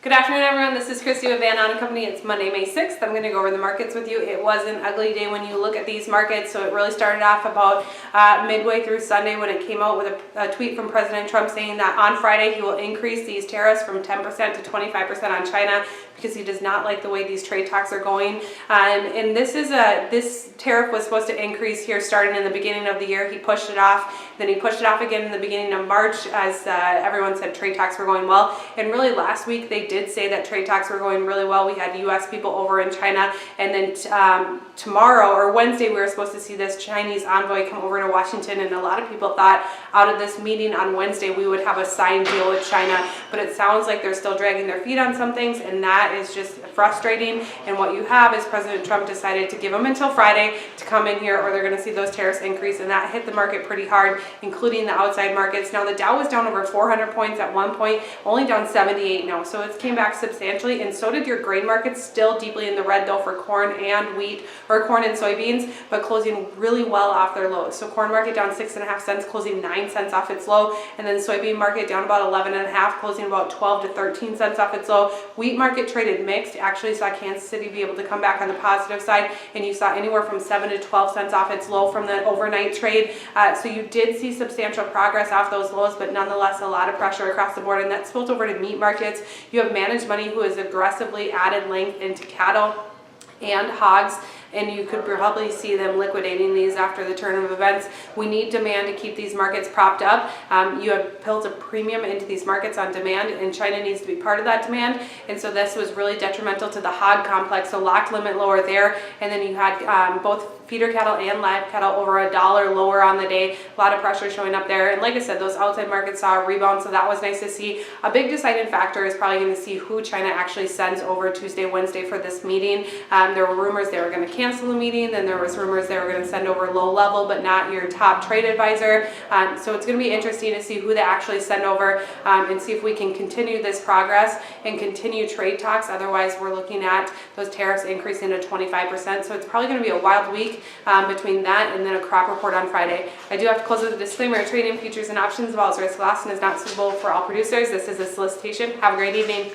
Good afternoon, everyone. This is Christy with Ahn Co. It's Monday, May 6th. I'm going to go over the markets with you. It was an ugly day when you look at these markets. So it really started off about midway through Sunday when it came out with a tweet from President Trump saying that on Friday he will increase these tariffs from 10% to 25% on China because he does not like the way these trade talks are going. And this tariff was supposed to increase here starting in the beginning of the year. He pushed it off. Then he pushed it off again in the beginning of March as everyone said trade talks were going well. And really last week they did say that trade talks were going really well. We had U.S. people over in China, and then tomorrow or Wednesday we were supposed to see this Chinese envoy come over to Washington, and a lot of people thought out of this meeting on Wednesday we would have a signed deal with China, but it sounds like they're still dragging their feet on some things, and that is just frustrating. And what you have is President Trump decided to give them until Friday to come in here or they're going to see those tariffs increase, and that hit the market pretty hard, including the outside markets. Now the Dow was down over 400 points at one point, only down 78 now, so it's came back substantially, and so did your grain markets, still deeply in the red though for corn and wheat, or corn and soybeans, but closing really well off their lows. So corn market down 6.5 cents, closing 9 cents off its low, and then soybean market down about 11.5, closing about 12 to 13 cents off its low. Wheat market traded mixed. Actually saw Kansas City be able to come back on the positive side, and you saw anywhere from 7 to 12 cents off its low from the overnight trade. So you did see substantial progress off those lows, but nonetheless a lot of pressure across the board, and that spilled over to meat markets. You have managed money who has aggressively added length into cattle and hogs, and you could probably see them liquidating these after the turn of events. We need demand to keep these markets propped up. You have built a premium into these markets on demand, and China needs to be part of that demand, and so this was really detrimental to the hog complex, so locked limit lower there, and then you had both feeder cattle and live cattle over $1 lower on the day. A lot of pressure showing up there, and like I said, those outside markets saw a rebound, so that was nice to see. A big deciding factor is probably going to see who China actually sends over Tuesday, Wednesday for this meeting. There were rumors they were going to cancel the meeting, then there was rumors they were going to send over low level but not your top trade advisor. So it's going to be interesting to see who they actually send over, and see if we can continue this progress and continue trade talks. Otherwise we're looking at those tariffs increasing to 25%, so it's probably going to be a wild week between that and then a crop report on Friday. I do have to close with a disclaimer: trading futures and options involves risk. Loss and is not suitable for all producers. This is a solicitation. Have a great evening.